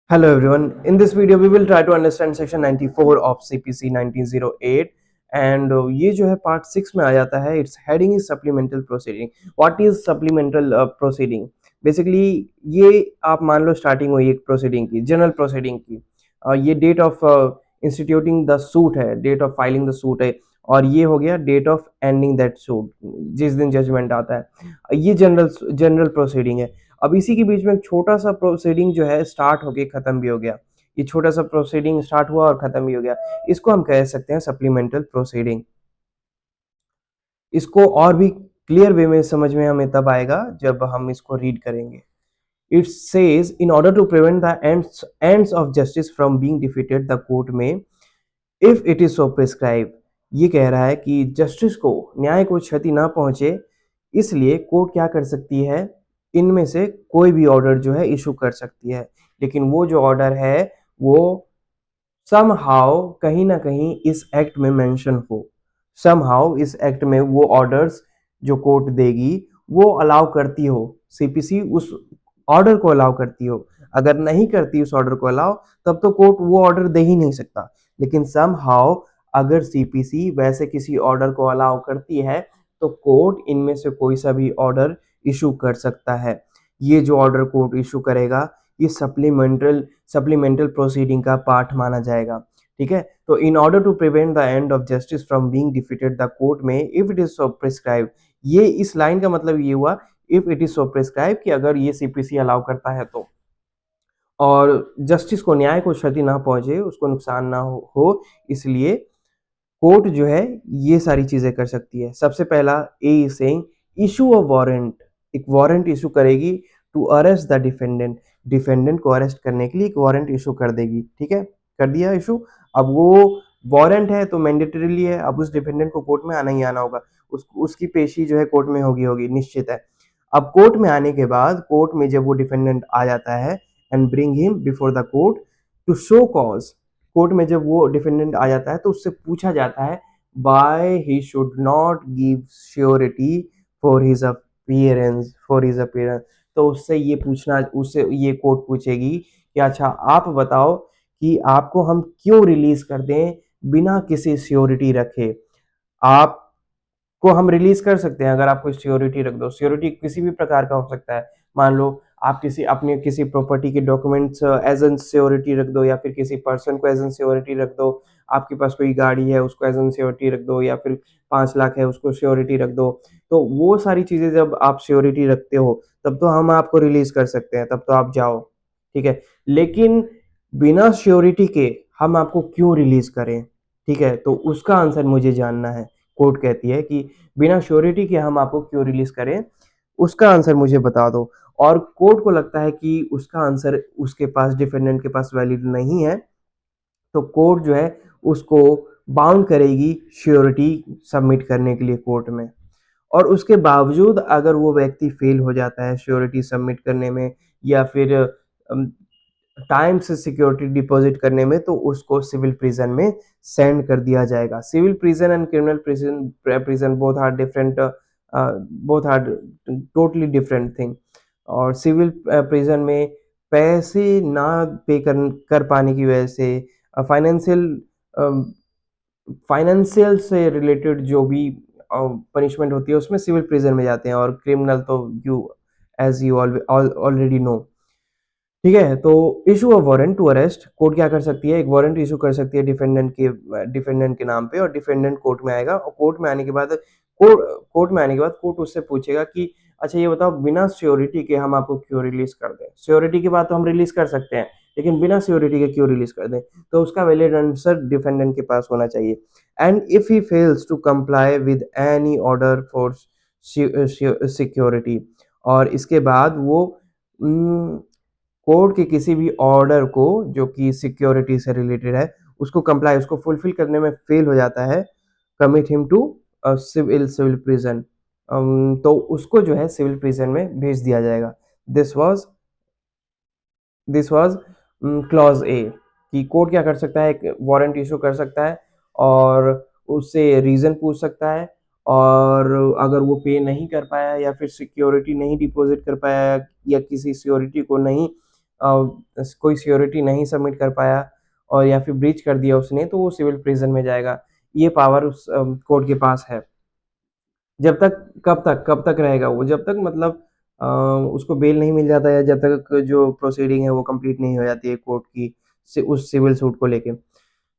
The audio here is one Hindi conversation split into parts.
Hello everyone. In this video we will try to understand section 94 of CPC 1908 and ये जो है पार्ट 6 में आ जाता है. It's heading is supplemental proceeding. What is supplemental proceeding? Basically ये आप मान लो स्टार्टिंग हुई एक प्रोसीडिंग की, जनरल प्रोसीडिंग की. ये date of instituting the suit है, date of filing the suit है, और ये हो गया date of ending that suit, जिस दिन जजमेंट आता है. ये जनरल जनरल प्रोसीडिंग है. अब इसी के बीच में एक छोटा सा प्रोसीडिंग जो है स्टार्ट होके खत्म भी हो गया. ये छोटा सा प्रोसीडिंग स्टार्ट हुआ और खत्म भी हो गया. इसको हम कह सकते हैं सप्लीमेंटल प्रोसीडिंग. इसको और भी क्लियर वे में समझ में हमें तब आएगा जब हम इसको रीड करेंगे. It says in order to prevent the ends of justice from being defeated the court में if it is so prescribe. ये कह रहा है कि जस्टिस को, न्याय को क्षति ना पहुंचे, इसलिए कोर्ट क्या कर सकती है, इनमें से कोई भी ऑर्डर जो है इशू कर सकती है. लेकिन वो जो ऑर्डर है वो समहाउ कहीं ना कहीं इस एक्ट में मेंशन हो. समहाउ इस एक्ट में वो ऑर्डर्स जो कोर्ट देगी वो अलाउ करती हो, सीपीसी उस ऑर्डर को अलाउ करती हो. अगर नहीं करती उस ऑर्डर को अलाउ, तब तो कोर्ट वो ऑर्डर दे ही नहीं सकता. लेकिन समहाउ अगर सीपीसी वैसे किसी ऑर्डर को अलाउ करती है तो कोर्ट इनमें से कोई सा भी ऑर्डर इशू कर सकता है. ये जो ऑर्डर कोर्ट इशू करेगा ये सप्लीमेंटल प्रोसीडिंग का पार्ट माना जाएगा. ठीक है. तो in order to prevent the end of justice from being defeated the court में if it is so prescribe. ये इस लाइन का मतलब ये हुआ if it is so prescribe कि अगर ये सीपीसी अलाउ करता है तो, और जस्टिस को, न्याय को क्षति ना पहुंचे, उसको नुकसान ना हो, इसलिए कोर्ट जो है ये सारी चीजें कर सकती है. सबसे पहला A is saying issue a warrant. एक वारंट इशू करेगी to arrest the defendant. Defendant को अरेस्ट करने के लिए एक वारंट इशू कर देगी. ठीक है, कर दिया इशू. अब वो वारंट है तो मैंडेटरीली है, अब उस डिफेंडेंट को कोर्ट में आना ही आना होगा. उसकी पेशी जो है कोर्ट में होगी होगी निश्चित है. अब कोर्ट में आने के बाद, कोर्ट में जब वो डिफेंडेंट आ जाता है and bring him before the court to show cause. Court में जब वो डिफेंडेंट आ जाता है तो उससे पूछा जाता है why he should not give surety for his appearance. तो उससे ये पूछना, उससे ये कोर्ट पूछेगी कि अच्छा आप बताओ कि आपको हम क्यों रिलीज कर दें बिना किसी श्योरिटी रखे. आप को हम रिलीज कर सकते हैं अगर आप कोई सिक्योरिटी रख दो. सिक्योरिटी किसी भी प्रकार का हो सकता है. मान लो आप किसी अपने किसी प्रॉपर्टी के डॉक्यूमेंट्स एज एन सिक्योरिटी रख दो, या फिर किसी पर्सन को एज एन सिक्योरिटी रख दो. आपके पास कोई गाड़ी है उसको एज एन सिक्योरिटी रख दो, या फिर 5 लाख है उसको सिक्योरिटी रख दो. तो वो सारी चीजें जब आप सिक्योरिटी रखते हो तब तो हम आपको रिलीज कर सकते हैं, तब तो आप जाओ. ठीक है. लेकिन बिना श्योरिटी के हम आपको क्यों रिलीज करें? ठीक है, तो उसका आंसर मुझे जानना है. कोर्ट कहती है कि बिना श्योरिटी के हम आपको क्यों रिलीज करें, उसका आंसर मुझे बता दो. और कोर्ट को लगता है कि उसका आंसर उसके पास, डिफेंडेंट के पास वैलिड नहीं है, तो कोर्ट जो है उसको बाउंड करेगी श्योरिटी सबमिट करने के लिए कोर्ट में. और उसके बावजूद अगर वो व्यक्ति फेल हो जाता है श्योरिटी सबमिट करने में, या फिर टाइम से सिक्योरिटी डिपॉजिट करने में, तो उसको सिविल प्रिजन में सेंड कर दिया जाएगा. Civil prison and criminal prison both are different, both are totally different thing. और सिविल प्रिजन में पैसे ना पे कर पाने की वजह से फाइनेंशियल फाइनेंशियल से रिलेटेड जो भी पनिशमेंट होती है उसमें सिविल प्रिजन में जाते हैं. और क्रिमिनल तो you as you already know. ठीक है. तो issue a warrant to arrest. Court क्या कर सकती है, एक वारंट इशू कर सकती है डिफेंडेंट के नाम पे, और डिफेंडेंट कोर्ट में आएगा. और कोर्ट में आने के बाद कोर्ट उससे पूछेगा कि अच्छा ये बताओ बिना श्योरिटी के हम आपको क्यों रिलीज कर दें. श्योरिटी के बाद तो हम रिलीज कर सकते हैं, लेकिन बिना श्योरिटी के क्यों रिलीज कर दें? तो उसका वैलिड आंसर डिफेंडेंट के पास होना चाहिए. And if he fails to comply with any order for security. और इसके बाद वो कोर्ट के किसी भी ऑर्डर को जो कि सिक्योरिटी से रिलेटेड है उसको कंप्लाई, उसको फुलफिल करने में फेल हो जाता है, commit him to civil prison. तो उसको जो है सिविल प्रिजन में भेज दिया जाएगा. This was clause A. कि कोर्ट क्या कर सकता है, एक वारंट इशू कर सकता है और उससे रीजन पूछ सकता है. और अगर वो पे नहीं कर पाया, या फिर सिक्योरिटी नहीं डिपॉजिट कर पाया, या किसी सिक्योरिटी को नहीं कोई सिक्योरिटी नहीं सबमिट कर पाया और या फिर ब्रीच कर दिया उसने, तो वो सिविल प्रिजन में जाएगा। ये पावर उस कोर्ट के पास है। जब तक कब तक रहेगा वो? जब तक मतलब अ, उसको बेल नहीं मिल जाता है, जब तक जो प्रोसीडिंग है वो कंप्लीट नहीं हो जाती है कोर्ट की उस सिविल सूट को लेके।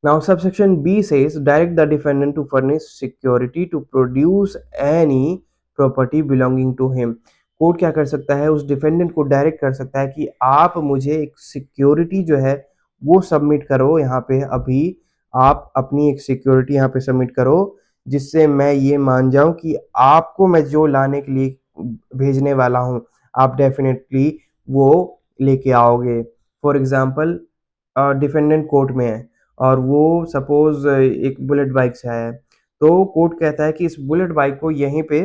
Now subsection B says direct the defendant to furnish security to produce any property belonging to him. Court क्या कर सकता है? उस डिफेंडेंट को डायरेक्ट कर सकता है कि आप मुझे एक सिक्योरिटी जो है वो सबमिट करो यहाँ पे अभी। आप अपनी एक सिक्योरिटी यहाँ पे सबमिट करो, जिससे मैं ये मान जाऊं कि आपको मैं जो लाने के लिए भेजने वाला हूँ, आप डेफिनेटली वो लेके आओगे। फॉर एग्जाम्पल, डिफेंडेंट कोर्ट में है और वो सपोज एक बुलेट बाइक से आया है, तो कोर्ट कहता है कि इस बुलेट बाइक को यहीं पे,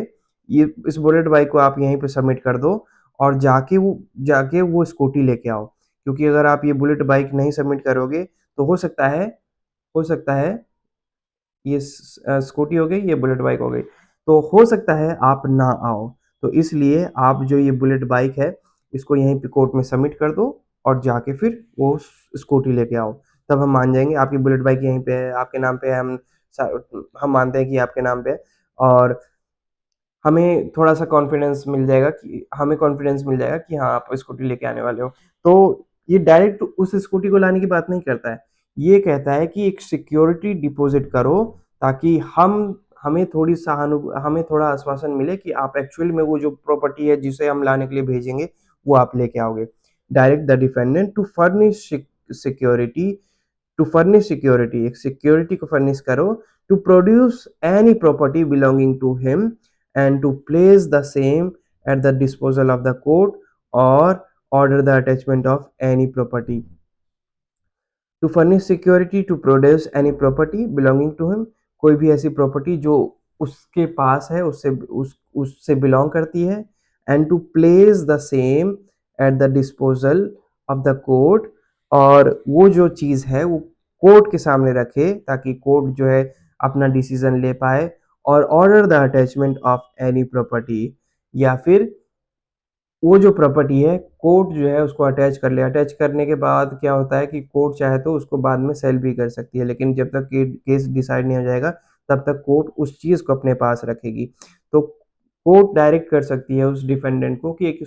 ये इस बुलेट बाइक को आप यहीं पे सबमिट कर दो और जाके वो स्कूटी लेके आओ। क्योंकि अगर आप ये बुलेट बाइक नहीं सबमिट करोगे तो हो सकता है ये स्कूटी हो गई, ये बुलेट बाइक हो गई, तो हो सकता है आप ना आओ। तो इसलिए आप जो ये बुलेट बाइक है इसको यहीं पे कोर्ट में सबमिट कर दो और जाके फिर वो स्कूटी लेके आओ। तब हम मान जाएंगे आपकी बुलेट बाइक यहीं पे है, आपके नाम पे है, हम मानते हैं कि आपके नाम पे है और हमें कॉन्फिडेंस मिल जाएगा कि हाँ, आप स्कूटी लेके आने वाले हो। तो ये डायरेक्ट उस स्कूटी को लाने की बात नहीं करता है। ये कहता है कि एक सिक्योरिटी डिपॉजिट करो, ताकि हमें थोड़ा आश्वासन मिले कि आप एक्चुअल में वो जो प्रॉपर्टी है जिसे हम लाने के लिए भेजेंगे, वो आप लेके आओगे। Direct the defendant security to furnish security, एक सिक्योरिटी को फर्निश करो, to produce any property belonging to him and to place the same at the disposal of the court और order the attachment of any property. To furnish security to produce any property belonging to him, कोई भी ऐसी प्रॉपर्टी जो उसके पास है, उससे बिलोंग करती है। And to place the same at the disposal of the court, और वो जो चीज़ है वो कोर्ट के सामने रखे ताकि कोर्ट जो है अपना डिसीजन ले पाए। और order the attachment of any property, या फिर वो जो प्रॉपर्टी है कोर्ट जो है उसको अटैच कर ले। अटैच करने के बाद क्या होता है कि कोर्ट चाहे तो उसको बाद में सेल भी कर सकती है, लेकिन जब तक केस डिसाइड नहीं हो जाएगा तब तक कोर्ट उस चीज़ को अपने पास रखेगी। तो कोर्ट डायरेक्ट कर सकती है उस डिफेंडेंट को कि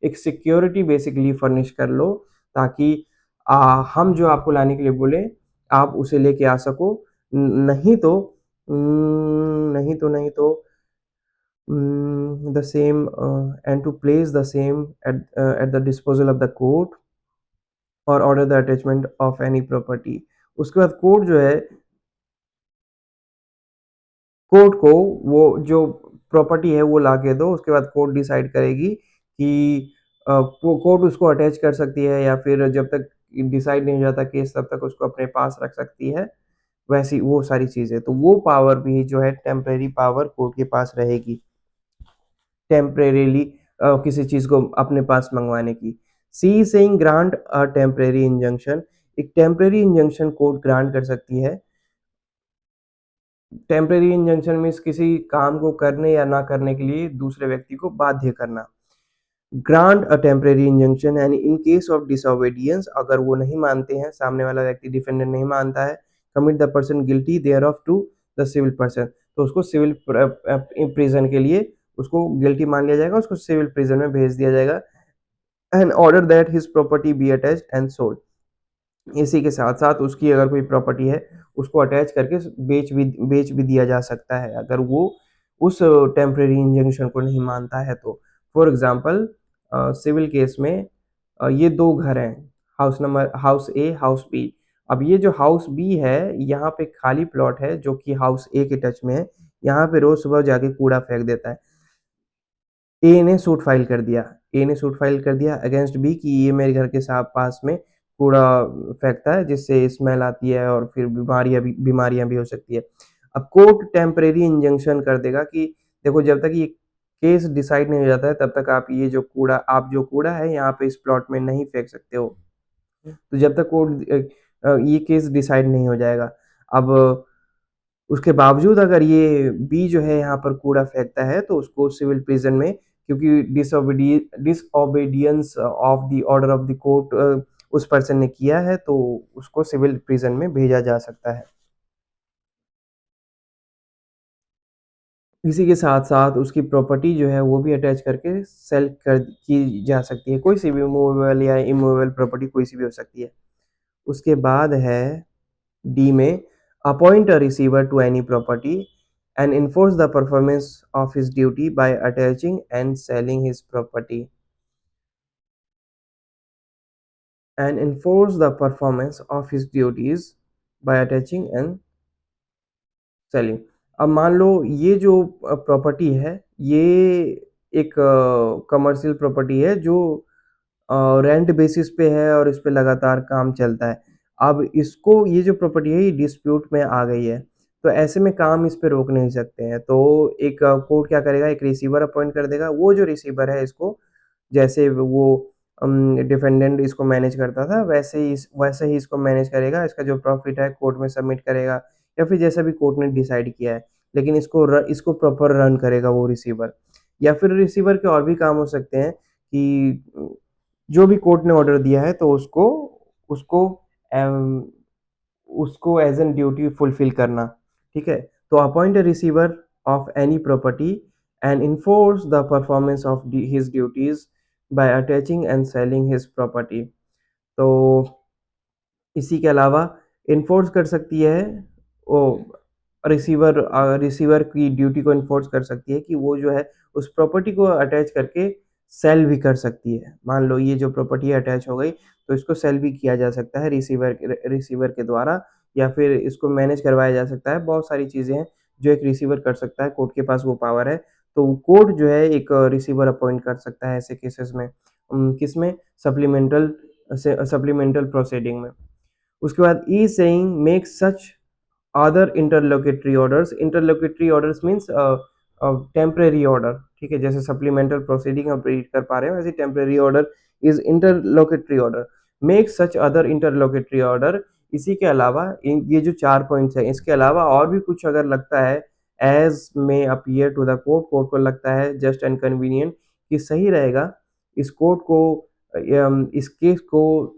एक सिक्योरिटी बेसिकली फर्निश कर लो, ताकि हम जो आपको लाने के लिए बोले आप उसे लेके आ सको। नहीं तो नहीं तो the same and to place the same at the disposal of the court और order the attachment of any property। उसके बाद कोर्ट जो है, कोर्ट को वो जो प्रॉपर्टी है वो ला के दो, उसके बाद कोर्ट डिसाइड करेगी कि वो कोर्ट उसको अटैच कर सकती है या फिर जब तक डिसाइड नहीं हो जाता केस तब तक उसको अपने पास रख सकती है। वैसी वो सारी चीज़ें, तो वो पावर भी जो है टेम्परेरी पावर कोर्ट के पास रहेगी, टेम्परेरीली किसी चीज़ को अपने पास मंगवाने की। C saying grant a temporary injunction, एक टेम्परेरी इंजंक्शन कोर्ट ग्रांट कर सकती है। टेम्परेरी इंजंक्शन मीन्स किसी काम को करने या ना करने के लिए दूसरे व्यक्ति को बाध्य करना। Grant a temporary injunction and in case of disobedience, अगर वो नहीं मानते हैं, सामने वाला व्यक्ति डिफेंडेंट नहीं मानता है, commit the person guilty there of to the civil person, तो उसको सिविल प्रिजन के लिए उसको गिल्टी मान लिया जाएगा, उसको सिविल प्रिजन में भेज दिया जाएगा। And order that his property be attached and sold, इसी के साथ साथ उसकी अगर कोई प्रॉपर्टी है उसको अटैच करके बेच भी दिया जा सकता है अगर वो उस टेम्परेरी इंजंक्शन को नहीं मानता है तो। फॉर एग्जांपल, सिविल केस में ये दो घर हैं, हाउस ए हाउस बी। अब ये जो हाउस बी है यहाँ पे खाली प्लॉट है जो कि हाउस ए के टच में है। यहाँ पे रोज सुबह जाके कूड़ा फेंक देता है। ए ने सूट फाइल कर दिया अगेंस्ट बी कि ये मेरे घर के पास में कूड़ा फेंकता है जिससे स्मेल आती है और फिर बीमारियां भी हो सकती है। अब कोर्ट टेम्परेरी इंजंक्शन कर देगा कि देखो, जब तक ये केस डिसाइड नहीं हो जाता है तब तक आप जो कूड़ा है यहाँ पे इस प्लॉट में नहीं फेंक सकते हो। तो जब तक ये केस डिसाइड नहीं हो जाएगा। अब उसके बावजूद अगर ये बी जो है यहाँ पर कूड़ा फेंकता है तो उसको सिविल प्रिजन में क्योंकि disobedience of the order of the court उस पर्सन ने किया है, तो उसको सिविल प्रिजन में भेजा जा सकता है। इसी के साथ साथ उसकी प्रॉपर्टी जो है वो भी अटैच करके सेल कर की जा सकती है, कोई सी भी मूवेबल या इमूवेबल प्रॉपर्टी कोई सी भी हो सकती है। उसके बाद है डी में, appoint a receiver to any property and enforce the performance of his duty by attaching and selling his property and enforce the performance of his duties by attaching and selling. अब मान लो ये जो प्रॉपर्टी है, ये एक कमर्शियल प्रॉपर्टी है जो रेंट बेसिस पे है और इस पे लगातार काम चलता है। अब इसको, ये जो प्रॉपर्टी है ये डिस्प्यूट में आ गई है, तो ऐसे में काम इस पे रोक नहीं सकते हैं। तो एक कोर्ट क्या करेगा, एक रिसीवर अपॉइंट कर देगा। वो जो रिसीवर है इसको, जैसे वो डिफेंडेंट इसको मैनेज करता था, वैसे ही इसको मैनेज करेगा। इसका जो प्रॉफिट है कोर्ट में सबमिट करेगा, या फिर जैसा भी कोर्ट ने डिसाइड किया है, लेकिन इसको प्रॉपर रन करेगा वो रिसीवर। या फिर रिसीवर के और भी काम हो सकते हैं कि जो भी कोर्ट ने ऑर्डर दिया है तो उसको उसको एम, उसको एज एन ड्यूटी फुलफिल करना। ठीक है, तो appoint a receiver of any property and enforce the performance of his duties by attaching and selling his property. तो इसी के अलावा इन्फोर्स कर सकती है वो रिसीवर की ड्यूटी को इन्फोर्स कर सकती है कि वो जो है उस प्रॉपर्टी को अटैच करके सेल भी कर सकती है। मान लो ये जो प्रॉपर्टी अटैच हो गई, तो इसको सेल भी किया जा सकता है रिसीवर के द्वारा, या फिर इसको मैनेज करवाया जा सकता है। बहुत सारी चीज़ें हैं जो एक रिसीवर कर सकता है, कोर्ट के पास वो पावर है। तो कोर्ट जो है एक रिसीवर अपॉइंट कर सकता है ऐसे केसेस में, किसमें, सप्लीमेंटल प्रोसीडिंग में। उसके बाद E saying make such other interlocutory orders means temporary order. ठीक है, जैसे सप्लीमेंटल प्रोसीडिंग हम रीड कर पा रहे हैं, वैसे temporary order is interlocutory order. Make such other interlocutory order. इसी के अलावा ये जो 4 पॉइंट्स हैं, इसके अलावा और भी कुछ अगर लगता है, as may appear to the court, court को लगता है जस्ट एंड कन्वीनियंट कि सही रहेगा इस कोर्ट को, इस केस को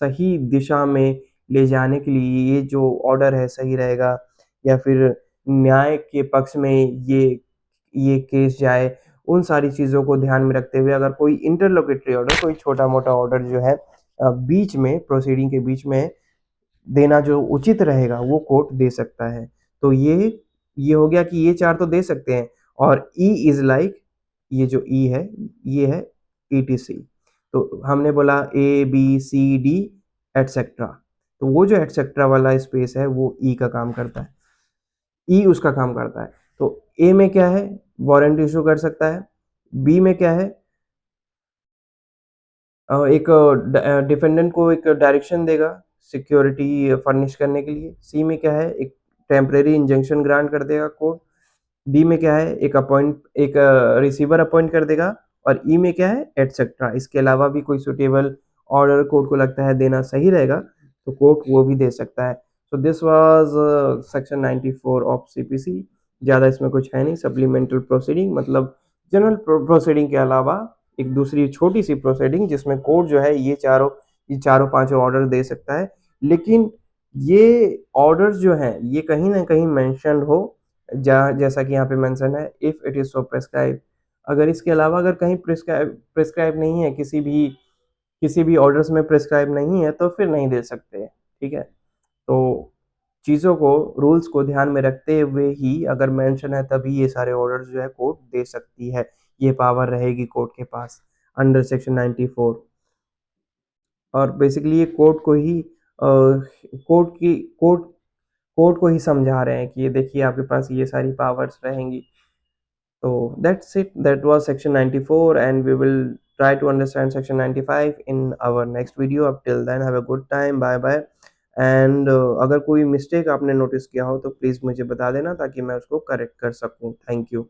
सही दिशा में ले जाने के लिए ये जो ऑर्डर है सही रहेगा, या फिर न्याय के पक्ष में ये केस जाए, उन सारी चीज़ों को ध्यान में रखते हुए अगर कोई इंटरलोकेटरी ऑर्डर, कोई छोटा-मोटा ऑर्डर जो है बीच में प्रोसीडिंग के बीच में देना जो उचित रहेगा वो कोर्ट दे सकता है। तो ये हो गया कि ये 4 तो दे सकते हैं। और ई इज़ लाइक, ये जो ई है, ये है ईटीसी। तो हमने बोला ए, बी, सी, डी एटसेट्रा, तो वो जो एटसेट्रा वाला स्पेस है वो ई का काम करता है, ई उसका काम करता है। तो ए में क्या है, वारंट इशू कर सकता है। बी में क्या है, एक डिफेंडेंट को एक डायरेक्शन देगा सिक्योरिटी फर्निश करने के लिए। सी में क्या है, एक टेम्परेरी इंजंक्शन ग्रांट कर देगा कोर्ट। डी में क्या है, एक रिसीवर अपॉइंट कर देगा। और ई में क्या है, एटसेट्रा। इसके अलावा भी कोई सुटेबल ऑर्डर कोर्ट को लगता है देना सही रहेगा, तो कोर्ट वो भी दे सकता है। So this was section 94 of CPC. ज़्यादा इसमें कुछ है नहीं। सप्लीमेंटल प्रोसीडिंग मतलब जनरल प्रोसीडिंग के अलावा एक दूसरी छोटी सी प्रोसीडिंग जिसमें कोर्ट जो है ये चारों पांचों ऑर्डर दे सकता है। लेकिन ये ऑर्डर्स जो हैं ये कहीं ना कहीं मेंशन हो, जैसा कि यहाँ पे मेंशन है, if it is so prescribe. अगर इसके अलावा अगर कहीं प्रेस्क्राइब नहीं है, किसी भी ऑर्डर्स में प्रेस्क्राइब नहीं है, तो फिर नहीं दे सकते। ठीक है, तो चीज़ों को, रूल्स को ध्यान में रखते हुए ही अगर मेंशन है तभी ये सारे ऑर्डर्स जो है कोर्ट दे सकती है। ये पावर रहेगी कोर्ट के पास अंडर सेक्शन 94। और बेसिकली ये कोर्ट कोर्ट को ही समझा रहे हैं कि ये देखिए आपके पास ये सारी पावर्स रहेंगी। तो that's it, that was section 94, and we will try to understand section 95 in our next video. Up till then, have a good time, bye bye. And अगर कोई मिस्टेक आपने नोटिस किया हो तो प्लीज़ मुझे बता देना ताकि मैं उसको करेक्ट कर सकूँ। Thank you.